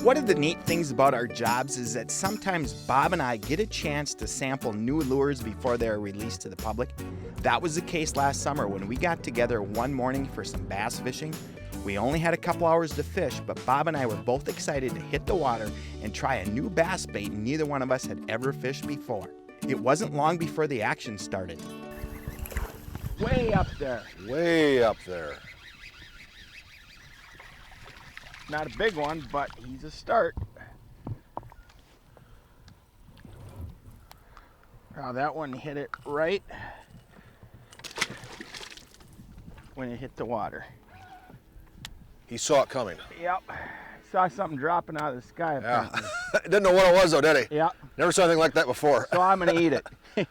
One of the neat things about our jobs is that sometimes Bob and I get a chance to sample new lures before they are released to the public. That was the case last summer when we got together one morning for some bass fishing. We only had a couple hours to fish, but Bob and I were both excited to hit the water and try a new bass bait neither one of us had ever fished before. It wasn't long before the action started. Way up there. Way up there. Not a big one, but he's a start. Now that one hit it right when it hit the water. He saw it coming. Yep. Saw something dropping out of the sky apparently. Yeah. Didn't know what it was though, did he? Yep. Never saw anything like that before. So I'm gonna eat it.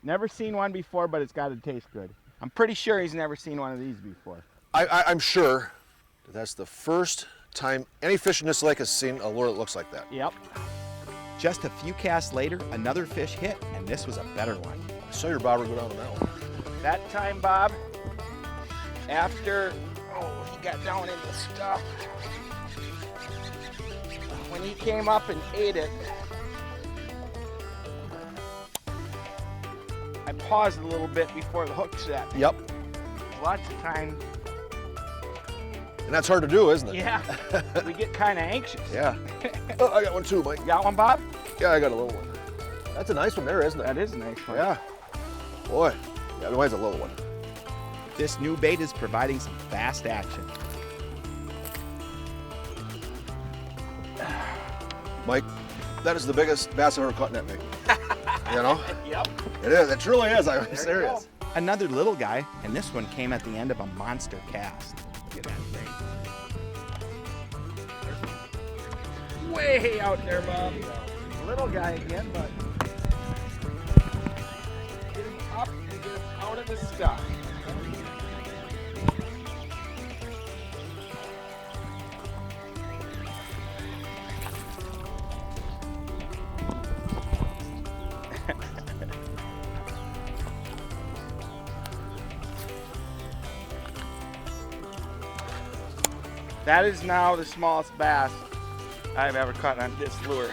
Never seen one before, but it's gotta taste good. I'm pretty sure he's never seen one of these before. I'm sure that's the first time any fish in this lake has seen a lure that looks like that. Yep. Just a few casts later, another fish hit, and this was a better one. I saw your bobber go down on that one. That time, Bob, after he got down in the stuff, when he came up and ate it, I paused a little bit before the hook set. Yep. Lots of times. And that's hard to do, isn't it? Yeah, we get kind of anxious. Yeah. Oh, I got one too, Mike. You got one, Bob? Yeah, I got a little one. That's a nice one there, isn't it? That is a nice one. Yeah. Boy. Yeah, mine's a little one. This new bait is providing some fast action. Mike, that is the biggest bass I've ever caught in that bait. You know? Yep. It is. It truly is. I'm serious. Another little guy, and this one came at the end of a monster cast. Look at that thing. Way out there, Bob. Little guy again, but get him up and get him out of the stuff. That is now the smallest bass I've ever caught on this lure.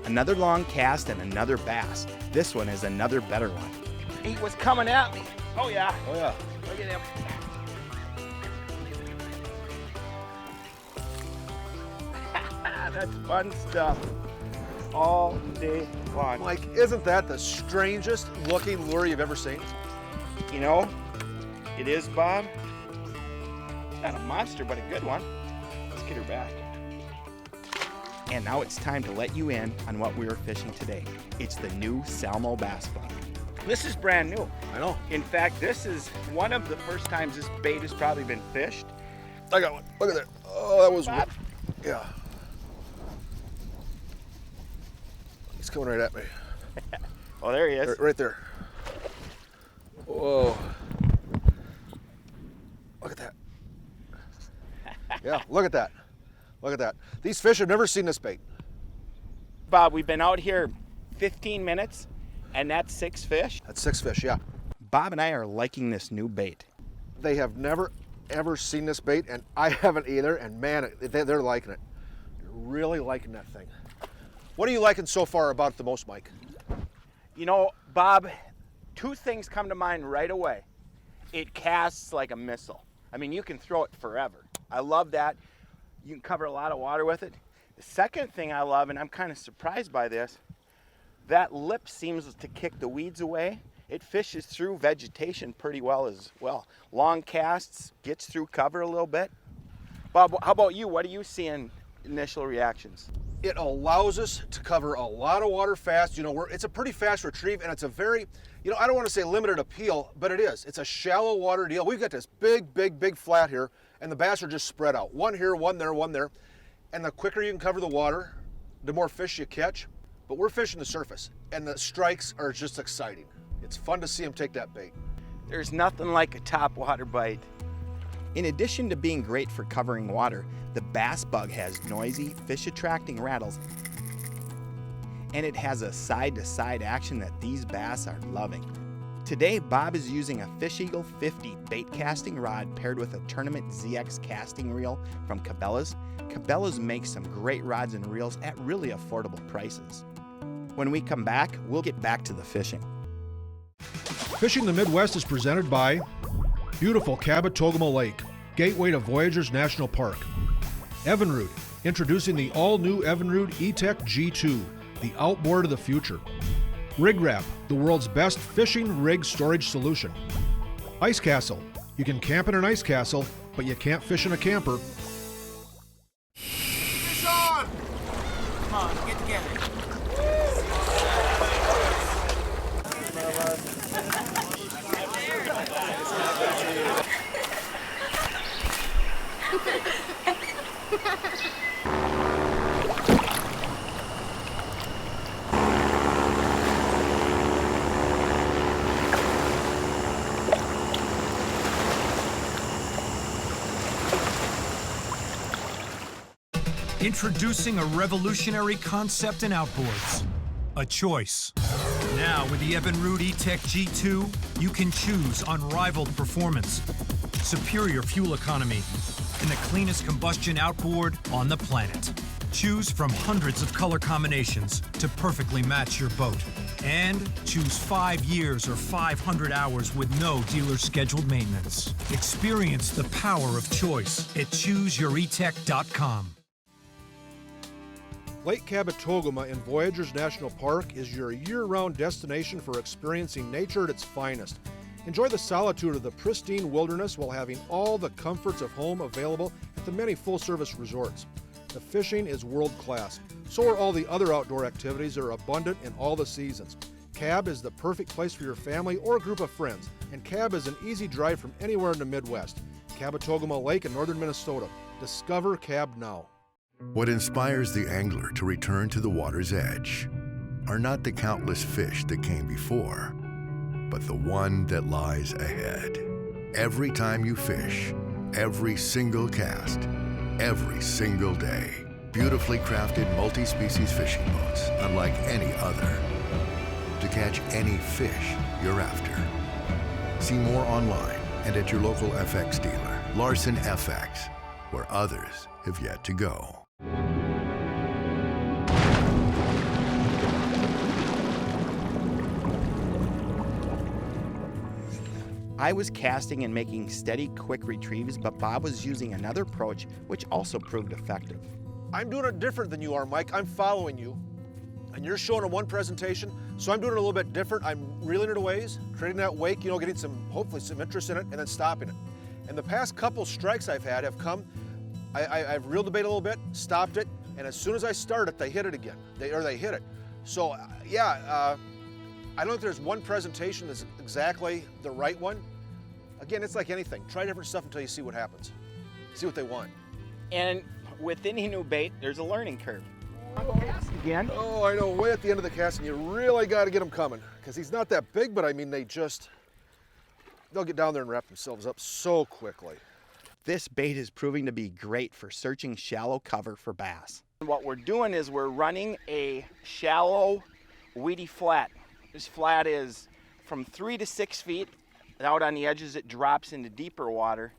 Another long cast and another bass. This one is another better one. He was coming at me. Oh yeah. Oh, yeah. Look at him. That's fun stuff. All day long. Mike, isn't that the strangest looking lure you've ever seen? You know, it is, Bob. Not a monster, but a good one. Let's get her back. And now it's time to let you in on what we were fishing today. It's the new Salmo bass bug. This is brand new. I know. In fact, this is one of the first times this bait has probably been fished. I got one. Look at that. Oh, that was, Bob? yeah. He's coming right at me. Oh, there he is. Right there. Whoa. Look at that. Yeah, look at that. Look at that. These fish have never seen this bait. Bob, we've been out here 15 minutes, and that's 6 fish. That's 6 fish, yeah. Bob and I are liking this new bait. They have never, ever seen this bait, and I haven't either, and man, they're liking it. They're really liking that thing. What are you liking so far about it the most, Mike? You know, Bob, 2 things come to mind right away. It casts like a missile. I mean, you can throw it forever. I love that. You can cover a lot of water with it. The second thing I love, and I'm kind of surprised by this, that lip seems to kick the weeds away. It fishes through vegetation pretty well as well. Long casts, gets through cover a little bit. Bob, how about you? What are you seeing initial reactions? It allows us to cover a lot of water fast. You know, it's a pretty fast retrieve, and it's a very, you know, I don't want to say limited appeal, but it is. It's a shallow water deal. We've got this big flat here, and the bass are just spread out. One here, one there, one there. And the quicker you can cover the water, the more fish you catch. But we're fishing the surface, and the strikes are just exciting. It's fun to see them take that bait. There's nothing like a topwater bite. In addition to being great for covering water, the bass bug has noisy, fish-attracting rattles, and it has a side-to-side action that these bass are loving. Today, Bob is using a Fish Eagle 50 bait casting rod paired with a Tournament ZX casting reel from Cabela's. Cabela's makes some great rods and reels at really affordable prices. When we come back, we'll get back to the fishing. Fishing the Midwest is presented by beautiful Cabotogama Lake, gateway to Voyageurs National Park. Evinrude, introducing the all-new Evinrude E-Tech G2, the outboard of the future. Rig Wrap, the world's best fishing rig storage solution. Ice Castle, you can camp in an ice castle, but you can't fish in a camper. Fish on! Come on, get together. Introducing a revolutionary concept in outboards, a choice. Now with the Evinrude E-Tech G2, you can choose unrivaled performance, superior fuel economy, and the cleanest combustion outboard on the planet. Choose from hundreds of color combinations to perfectly match your boat. And choose 5 years or 500 hours with no dealer scheduled maintenance. Experience the power of choice at ChooseYourETech.com. Lake Cabotogama in Voyageurs National Park is your year-round destination for experiencing nature at its finest. Enjoy the solitude of the pristine wilderness while having all the comforts of home available at the many full-service resorts. The fishing is world-class. So are all the other outdoor activities that are abundant in all the seasons. Cab is the perfect place for your family or group of friends, and Cab is an easy drive from anywhere in the Midwest. Cabotogama Lake in northern Minnesota. Discover Cab now. What inspires the angler to return to the water's edge are not the countless fish that came before, but the one that lies ahead. Every time you fish, every single cast, every single day. Beautifully crafted multi-species fishing boats unlike any other to catch any fish you're after. See more online and at your local FX dealer. Larson FX, where others have yet to go. I was casting and making steady, quick retrieves, but Bob was using another approach which also proved effective. I'm doing it different than you are, Mike. I'm following you, and you're showing them one presentation, so I'm doing it a little bit different. I'm reeling it a ways, creating that wake, getting hopefully some interest in it, and then stopping it. And the past couple strikes I've had have come, I've reeled the bait a little bit, stopped it, and as soon as I start it, they hit it again. They hit it. So, I don't think there's one presentation that's exactly the right one. Again, it's like anything. Try different stuff until you see what happens. See what they want. And with any new bait, there's a learning curve. Again? Oh, I know, way at the end of the cast, and you really got to get him coming, because he's not that big, but I mean, they'll get down there and wrap themselves up so quickly. This bait is proving to be great for searching shallow cover for bass. What we're doing is we're running a shallow, weedy flat. This flat is from 3 to 6 feet. Out on the edges, it drops into deeper water.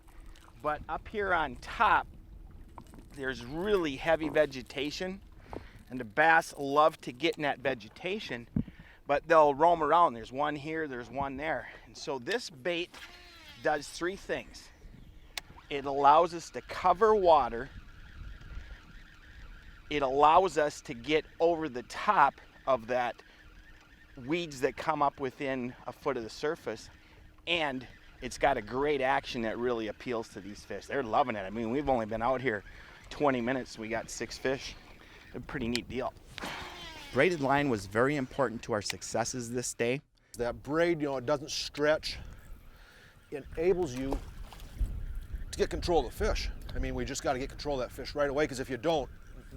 But up here on top, there's really heavy vegetation. And the bass love to get in that vegetation, but they'll roam around. There's one here, there's one there. And so this bait does 3 things. It allows us to cover water. It allows us to get over the top of that weeds that come up within a foot of the surface. And it's got a great action that really appeals to these fish. They're loving it. I mean, we've only been out here 20 minutes. We got 6 fish. A pretty neat deal. Braided line was very important to our successes this day. That braid, it doesn't stretch. It enables you to get control of the fish. I mean, we just got to get control of that fish right away, because if you don't,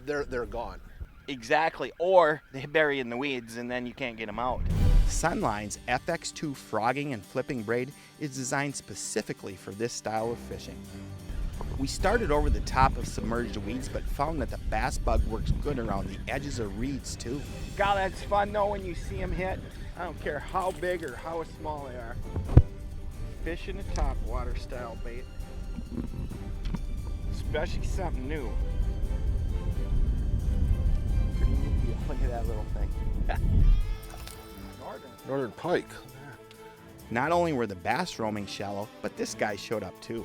they're gone. Exactly, or they bury in the weeds and then you can't get them out. Sunline's FX2 frogging and flipping braid is designed specifically for this style of fishing. We started over the top of submerged weeds, but found that the bass bug works good around the edges of reeds too. God, that's fun though when you see them hit. I don't care how big or how small they are. Fish in the top water style bait. Especially something new. Pretty neat deal. Look at that little thing. Northern pike. Not only were the bass roaming shallow, but this guy showed up too.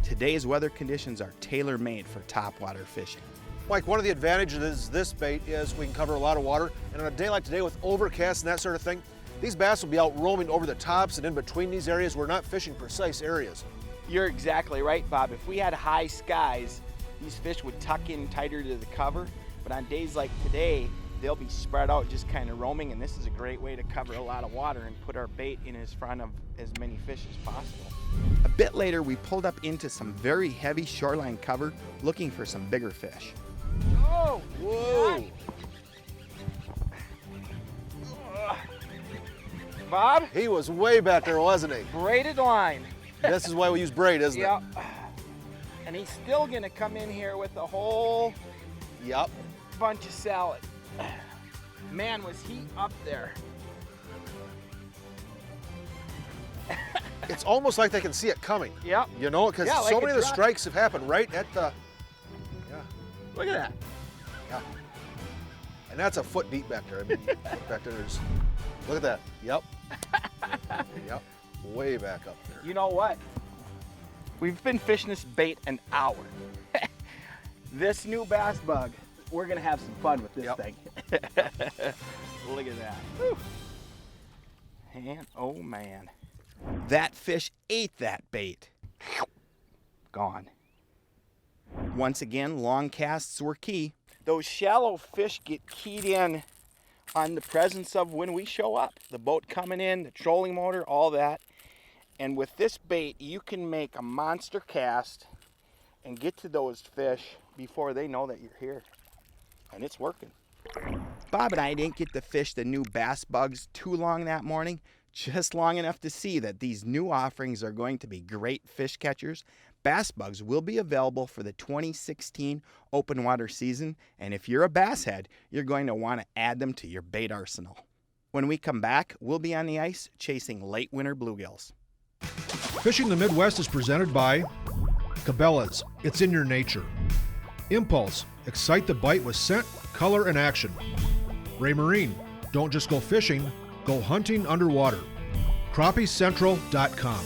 Today's weather conditions are tailor-made for topwater fishing. Mike, one of the advantages of this bait is we can cover a lot of water, and on a day like today with overcast and that sort of thing, these bass will be out roaming over the tops and in between these areas. We're not fishing precise areas. You're exactly right, Bob. If we had high skies, these fish would tuck in tighter to the cover, but on days like today, they'll be spread out just kind of roaming, and this is a great way to cover a lot of water and put our bait in front of as many fish as possible. A bit later, we pulled up into some very heavy shoreline cover looking for some bigger fish. Oh! Whoa! Bob? He was way back there, wasn't he? Braided line. This is why we use braid, isn't Yep. And he's still gonna come in here with a whole it? Yep. bunch of salad. Man, was he up there. It's almost like they can see it coming. Yep. You know, because Yeah, like so a many of the drop. strikes have happened right at the, yeah, Look at that. yeah. And that's a foot deep back there. I mean, back there is, look at that. Yep. Yep. Way back up there. You know what? We've been fishing this bait an hour. This new bass bug, we're gonna have some fun with this Yep. thing. Look at that. Whew. And oh man, That fish ate that bait. gone. Once again, long casts were key. Those shallow fish get keyed in on the presence of when we show up. The boat coming in, the trolling motor, all that. And with this bait, you can make a monster cast and get to those fish before they know that you're here. And it's working. Bob and I didn't get to fish the new bass bugs too long that morning, just long enough to see that these new offerings are going to be great fish catchers. Bass bugs will be available for the 2016 open water season, and if you're a bass head, you're going to want to add them to your bait arsenal. When we come back, we'll be on the ice chasing late winter bluegills. Fishing the Midwest is presented by Cabela's. It's in your nature. Impulse. Excite the bite with scent, color, and action. Ray Marine. Don't just go fishing, go hunting underwater. CrappieCentral.com.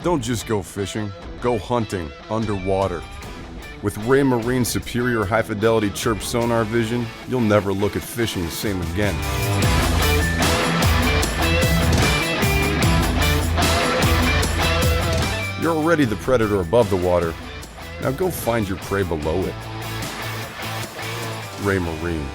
Don't just go fishing, go hunting underwater. With Ray Marine's superior high-fidelity chirp sonar vision, you'll never look at fishing the same again. You're already the predator above the water. Now go find your prey below it. Ray Marine.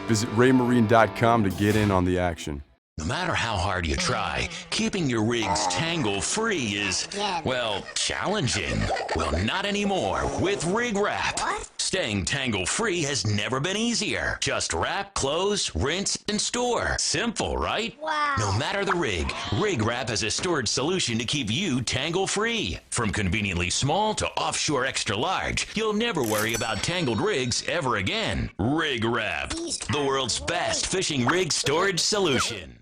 Visit raymarine.com to get in on the action. No matter how hard you try, keeping your rigs tangle-free is, well, challenging. Well, not anymore with Rig Wrap. Staying tangle-free has never been easier. Just wrap, close, rinse, and store. Simple, right? Wow. No matter the rig, Rig Wrap has a storage solution to keep you tangle-free. From conveniently small to offshore extra large, you'll never worry about tangled rigs ever again. Rig Wrap, the world's best fishing rig storage solution.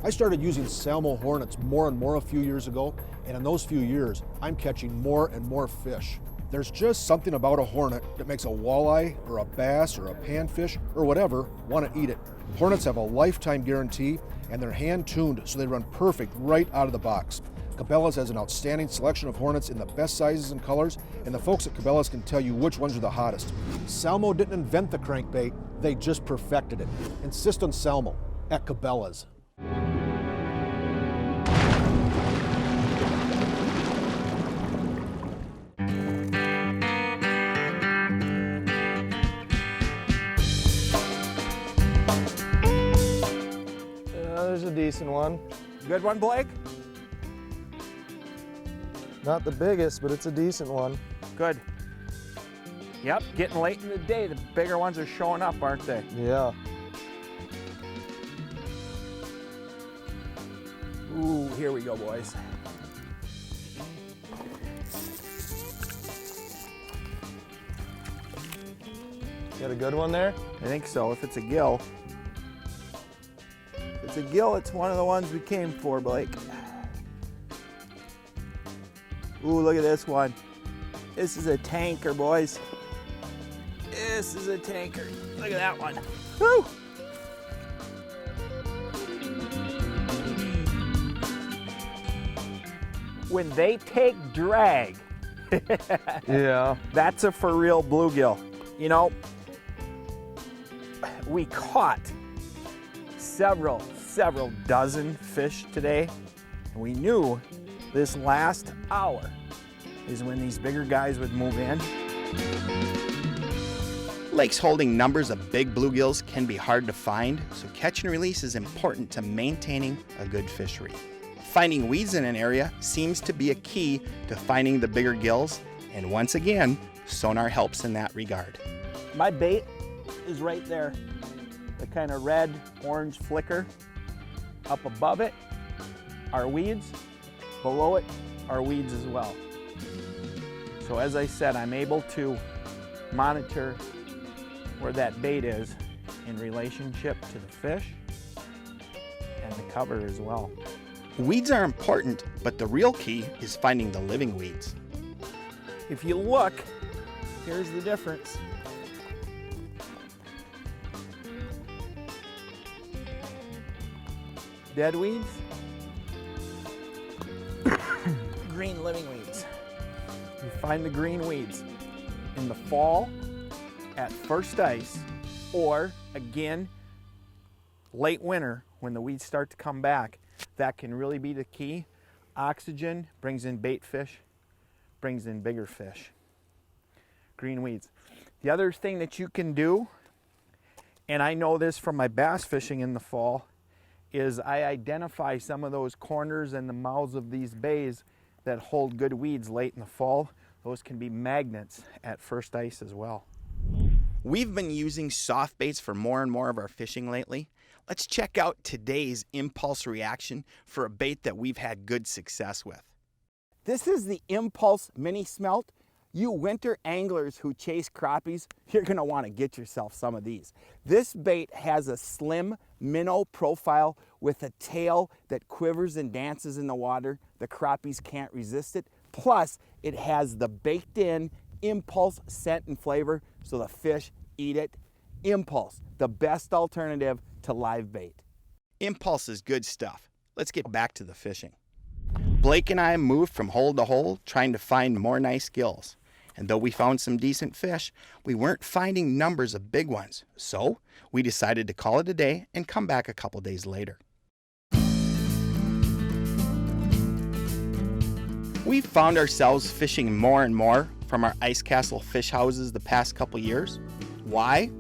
I started using Salmo Hornets more and more a few years ago, and in those few years, I'm catching more and more fish. There's just something about a hornet that makes a walleye or a bass or a panfish or whatever want to eat it. Hornets have a lifetime guarantee, and they're hand-tuned so they run perfect right out of the box. Cabela's has an outstanding selection of Hornets in the best sizes and colors, and the folks at Cabela's can tell you which ones are the hottest. Salmo didn't invent the crankbait, they just perfected it. Insist on Salmo at Cabela's. decent one. Good one, Blake? Not the biggest, but it's a decent one. Good. Yep, getting late in the day, the bigger ones are showing up, aren't they? Yeah. Ooh, here we go, boys. Got a good one there? I think so, if it's a gill. If it's a gill, it's one of the ones we came for, Blake. Ooh, look at this one. This is a tanker, boys. This is a tanker. Look at that one. Woo! When they take drag, Yeah. that's a for real bluegill. You know, we caught several dozen fish today, and we knew this last hour is when these bigger guys would move in. Lakes holding numbers of big bluegills can be hard to find, so catch and release is important to maintaining a good fishery. Finding weeds in an area seems to be a key to finding the bigger gills, and once again, sonar helps in that regard. My bait is right there. The kind of red, orange flicker. Up above it are weeds. Below it are weeds as well. So as I said, I'm able to monitor where that bait is in relationship to the fish and the cover as well. Weeds are important, but the real key is finding the living weeds. If you look, here's the difference. Dead weeds, green living weeds. You find the green weeds in the fall at first ice, or again, late winter when the weeds start to come back. That can really be the key. Oxygen brings in bait fish, brings in bigger fish. Green weeds. The other thing that you can do, and I know this from my bass fishing in the fall, is I identify some of those corners and the mouths of these bays that hold good weeds late in the fall. Those can be magnets at first ice as well. We've been using soft baits for more and more of our fishing lately. Let's check out today's impulse reaction for a bait that we've had good success with. This is the Impulse Mini Smelt. You winter anglers who chase crappies, you're gonna wanna get yourself some of these. This bait has a slim minnow profile with a tail that quivers and dances in the water. The crappies can't resist it. Plus, it has the baked in Impulse scent and flavor, so the fish eat it. Impulse, the best alternative to live bait. Impulse is good stuff. Let's get back to the fishing. Blake and I moved from hole to hole trying to find more nice gills. And though we found some decent fish, we weren't finding numbers of big ones. So we decided to call it a day and come back a couple days later. We've found ourselves fishing more and more from our ice castle fish houses the past couple years. Why?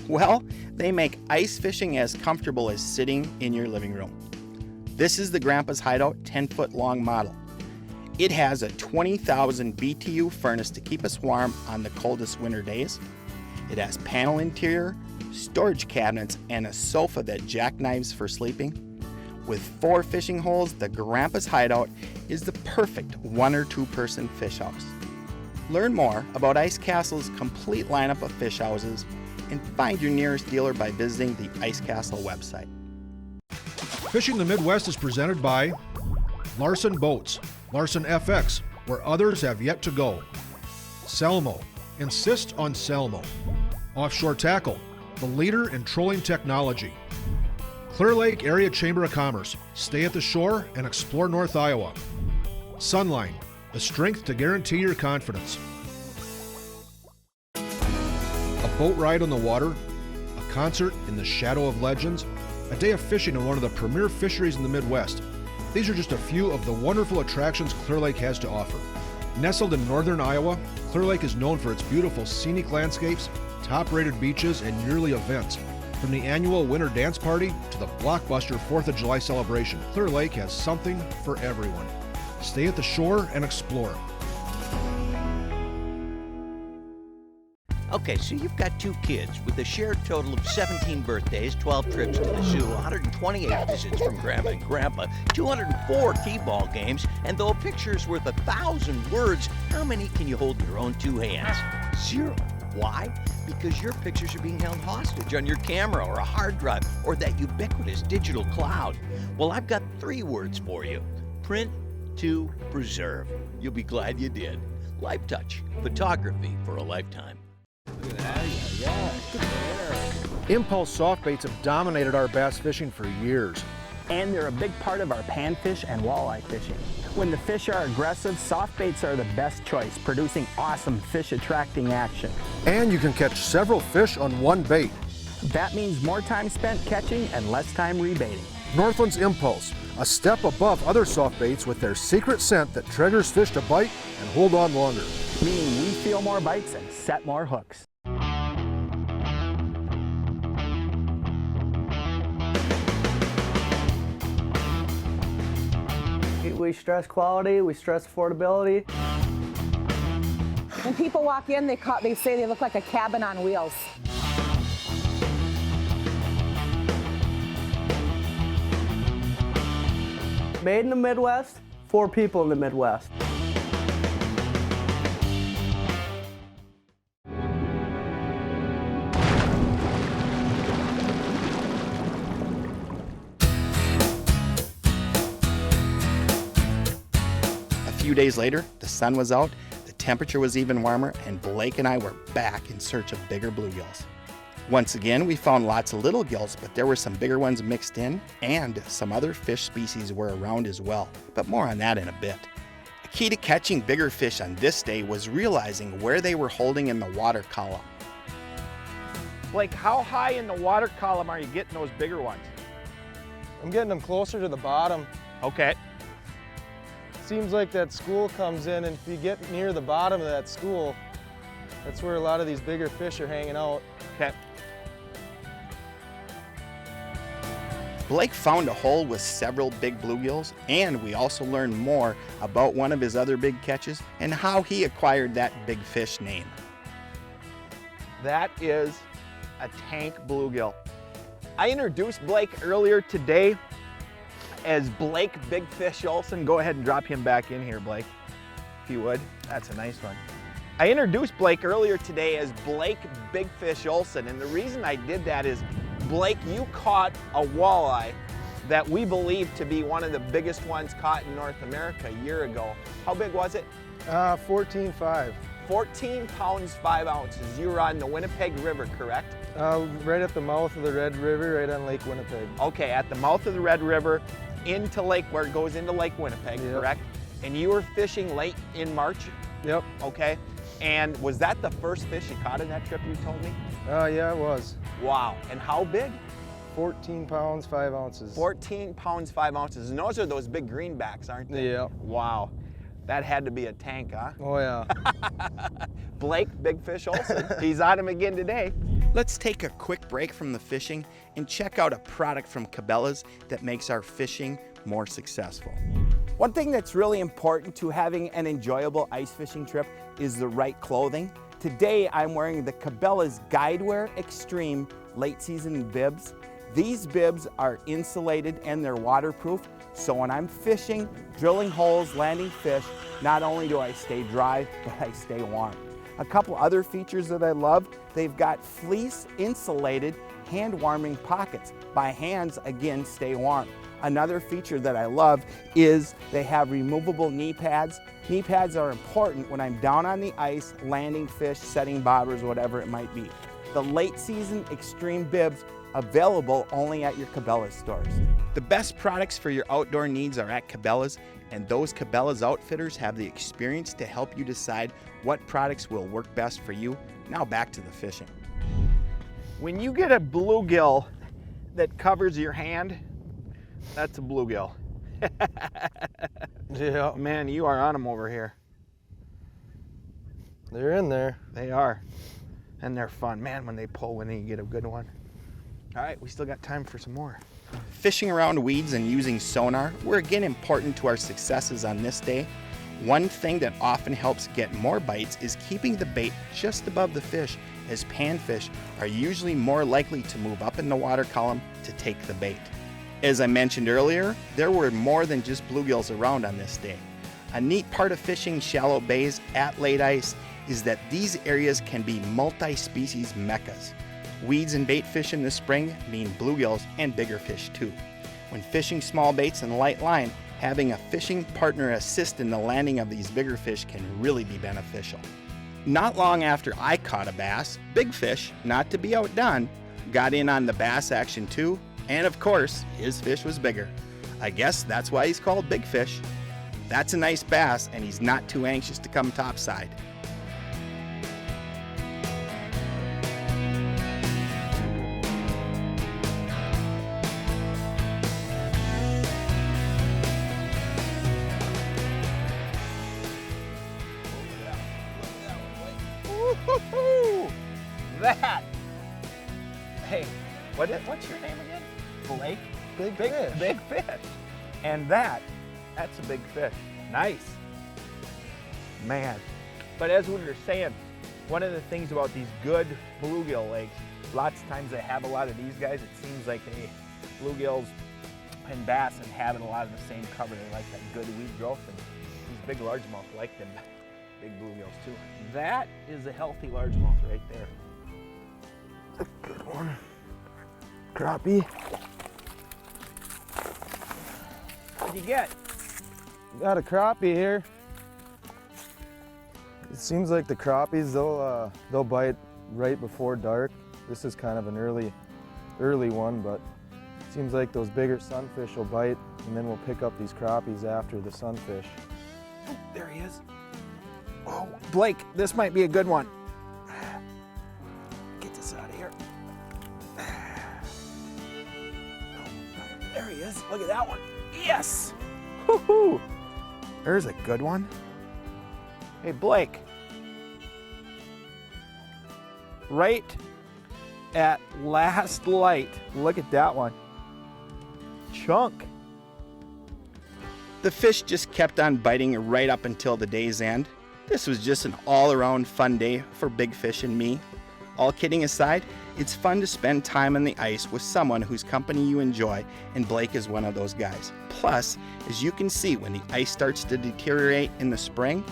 Well, they make ice fishing as comfortable as sitting in your living room. This is the Grandpa's Hideout 10-foot long model. It has a 20,000 BTU furnace to keep us warm on the coldest winter days. It has panel interior, storage cabinets, and a sofa that jackknives for sleeping. With 4 fishing holes, the Grandpa's Hideout is the perfect 1 or 2 person fish house. Learn more about Ice Castle's complete lineup of fish houses and find your nearest dealer by visiting the Ice Castle website. Fishing the Midwest is presented by Larson Boats, Larson FX, where others have yet to go. Selmo, insist on Selmo. Offshore Tackle, the leader in trolling technology. Clear Lake Area Chamber of Commerce, stay at the shore and explore North Iowa. Sunline, the strength to guarantee your confidence. A boat ride on the water, a concert in the shadow of legends, a day of fishing in one of the premier fisheries in the Midwest. These are just a few of the wonderful attractions Clear Lake has to offer. Nestled in northern Iowa, Clear Lake is known for its beautiful scenic landscapes, top-rated beaches, and yearly events. From the annual winter dance party to the blockbuster 4th of July celebration, Clear Lake has something for everyone. Stay at the shore and explore. Okay, so you've got 2 kids with a shared total of 17 birthdays, 12 trips to the zoo, 128 visits from Grandma and Grandpa, 204 T-ball games, and though a picture's worth 1,000 words, how many can you hold in your own 2 hands? 0. Why? Because your pictures are being held hostage on your camera or a hard drive or that ubiquitous digital cloud. Well, I've got 3 words for you. Print to preserve. You'll be glad you did. Life Touch. Photography for a lifetime. Impulse soft baits have dominated our bass fishing for years. And they're a big part of our panfish and walleye fishing. When the fish are aggressive, soft baits are the best choice, producing awesome fish-attracting action. And you can catch several fish on one bait. That means more time spent catching and less time rebaiting. Northland's Impulse, a step above other soft baits with their secret scent that triggers fish to bite and hold on longer. Meaning we feel more bites and set more hooks. We stress quality, we stress affordability. When people walk in, they say they look like a cabin on wheels. Made in the Midwest, for people in the Midwest. A few days later, the sun was out, the temperature was even warmer, and Blake and I were back in search of bigger bluegills. Once again, we found lots of little gills, but there were some bigger ones mixed in, and some other fish species were around as well, but more on that in a bit. The key to catching bigger fish on this day was realizing where they were holding in the water column. Blake, how high in the water column are you getting those bigger ones? I'm getting them closer to the bottom. Okay. Seems like that school comes in, and if you get near the bottom of that school, that's where a lot of these bigger fish are hanging out. Okay. Blake found a hole with several big bluegills, and we also learned more about one of his other big catches and how he acquired that big fish name. That is a tank bluegill. I introduced Blake earlier today as Blake Big Fish Olson. Go ahead and drop him back in here, Blake, if you would. That's a nice one. I introduced Blake earlier today as Blake Big Fish Olson, and the reason I did that is, Blake, you caught a walleye that we believe to be one of the biggest ones caught in North America a year ago. How big was it? 14.5. 14 pounds, 5 ounces. You were on the Winnipeg River, correct? Right at the mouth of the Red River, right on Lake Winnipeg. Okay, at the mouth of the Red River, into Lake, where it goes into Lake Winnipeg, Yep. correct? And you were fishing late in March? Yep. Okay. And was that the first fish you caught in that trip, you told me? Yeah, it was. Wow. And how big? 14 pounds, 5 ounces. 14 pounds, 5 ounces. And those are those big greenbacks, aren't they? Yeah. Wow. That had to be a tank, huh? Oh, yeah. Blake Big Fish Olson. He's on him again today. Let's take a quick break from the fishing and check out a product from Cabela's that makes our fishing more successful. One thing that's really important to having an enjoyable ice fishing trip is the right clothing. Today I'm wearing the Cabela's Guidewear Extreme late season bibs. These bibs are insulated and they're waterproof, so when I'm fishing, drilling holes, landing fish, not only do I stay dry, but I stay warm. A couple other features that I love, they've got fleece insulated hand warming pockets. By hands, again, stay warm. Another feature that I love is they have removable knee pads. Knee pads are important when I'm down on the ice, landing fish, setting bobbers, whatever it might be. The late season extreme bibs available only at your Cabela's stores. The best products for your outdoor needs are at Cabela's, and those Cabela's outfitters have the experience to help you decide what products will work best for you. Now back to the fishing. When you get a bluegill that covers your hand, that's a bluegill. Yeah. Man, you are on them over here. They're in there. They are. And they're fun. Man, when they pull, when you get a good one. All right, we still got time for some more. Fishing around weeds and using sonar were again important to our successes on this day. One thing that often helps get more bites is keeping the bait just above the fish, as panfish are usually more likely to move up in the water column to take the bait. As I mentioned earlier, there were more than just bluegills around on this day. A neat part of fishing shallow bays at late ice is that these areas can be multi-species meccas. Weeds and bait fish in the spring mean bluegills and bigger fish too. When fishing small baits and light line, having a fishing partner assist in the landing of these bigger fish can really be beneficial. Not long after I caught a bass, Big Fish, not to be outdone, got in on the bass action too, and of course, his fish was bigger. I guess that's why he's called Big Fish. That's a nice bass, and he's not too anxious to come topside. That! Hey, what's your name again? Blake? Big fish. Big fish. And that's a big fish. Nice. Man. But as we were saying, one of the things about these good bluegill lakes, lots of times they have a lot of these guys. It seems like bluegills and bass and having a lot of the same cover. They like that good weed growth, and these big largemouth like them big bluegills too. That is a healthy largemouth right there. A good one. Crappie. What'd you get? Got a crappie here. It seems like the crappies, they'll bite right before dark. This is kind of an early one, but it seems like those bigger sunfish will bite, and then we'll pick up these crappies after the sunfish. Oh, there he is. Oh, Blake, this might be a good one. Get this out of here. There he is. Look at that one. Yes! Woohoo! There's a good one. Hey, Blake. Right at last light. Look at that one. Chunk. The fish just kept on biting right up until the day's end. This was just an all-around fun day for Big Fish and me. All kidding aside, it's fun to spend time on the ice with someone whose company you enjoy, and Blake is one of those guys. Plus, as you can see, when the ice starts to deteriorate in the spring,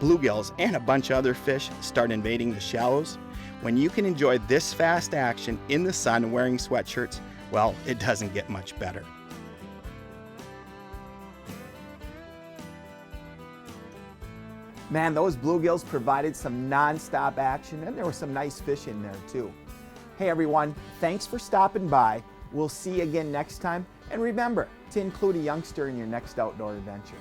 bluegills and a bunch of other fish start invading the shallows. When you can enjoy this fast action in the sun wearing sweatshirts, well, it doesn't get much better. Man, those bluegills provided some non-stop action, and there was some nice fish in there too. Hey everyone, thanks for stopping by. We'll see you again next time, and remember to include a youngster in your next outdoor adventure.